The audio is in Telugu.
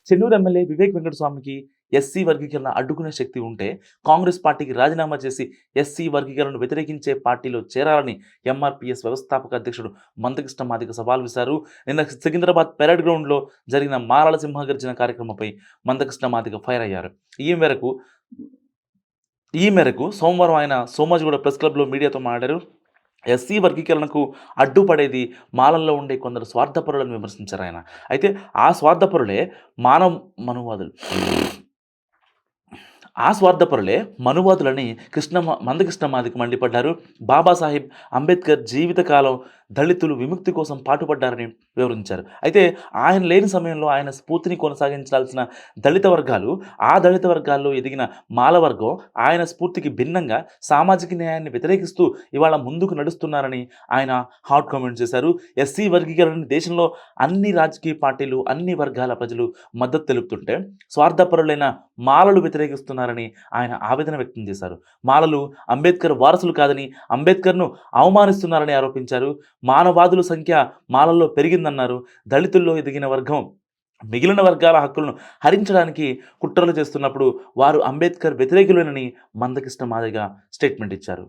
చెన్నూరు ఎమ్మెల్యే వివేక్ వెంకటస్వామికి ఎస్సీ వర్గీకరణ అడ్డుకునే శక్తి ఉంటే కాంగ్రెస్ పార్టీకి రాజీనామా చేసి ఎస్సీ వర్గీకరణను వ్యతిరేకించే పార్టీలో చేరాలని ఎంఆర్పీఎస్ వ్యవస్థాపక అధ్యక్షుడు మందకృష్ణ మాదిగ సవాల్ విసారు. నిన్న సికింద్రాబాద్ పెరేడ్ గ్రౌండ్లో జరిగిన మారాల సింహగర్జన కార్యక్రమంపై మందకృష్ణ మాదిగ ఫైర్ అయ్యారు. ఈ మేరకు సోమవారం ఆయన సోమాజిగూడ ప్రెస్ క్లబ్లో మీడియాతో మాట్లాడారు. ఎస్సీ వర్గీకరణకు అడ్డుపడేది మాలల్లో ఉండే కొందరు స్వార్థపరులను విమర్శించారు ఆయన. అయితే ఆ స్వార్థపరులే మానవ మనువాదులు. ఆ స్వార్థపరులే మనువాదులని మందకృష్ణ మాదిగ మండిపడ్డారు. బాబాసాహెబ్ అంబేద్కర్ జీవితకాలం దళితులు విముక్తి కోసం పాటుపడ్డారని వివరించారు. అయితే ఆయన లేని సమయంలో ఆయన స్ఫూర్తిని కొనసాగించాల్సిన దళిత వర్గాలు, ఆ దళిత వర్గాల్లో ఎదిగిన మాల వర్గం ఆయన స్ఫూర్తికి భిన్నంగా సామాజిక న్యాయాన్ని వ్యతిరేకిస్తూ ఇవాళ ముందుకు నడుస్తున్నారని ఆయన హాట్ కామెంట్ చేశారు. ఎస్సీ వర్గీకరణని దేశంలో అన్ని రాజకీయ పార్టీలు, అన్ని వర్గాల ప్రజలు మద్దతు తెలుపుతుంటే స్వార్థపరులైన మాలలు వ్యతిరేకిస్తున్నారని ఆయన ఆవేదన వ్యక్తం చేశారు. మాలలు అంబేద్కర్ వారసులు కాదని, అంబేద్కర్ను అవమానిస్తున్నారని ఆరోపించారు. మానవాదుల సంఖ్య మాలల్లో పెరిగిందన్నారు. దళితుల్లో ఎదిగిన వర్గం మిగిలిన వర్గాల హక్కులను హరించడానికి కుట్రలు చేస్తున్నప్పుడు వారు అంబేద్కర్ వ్యతిరేకులేనని మందకృష్ణ మాదిగ స్టేట్మెంట్ ఇచ్చారు.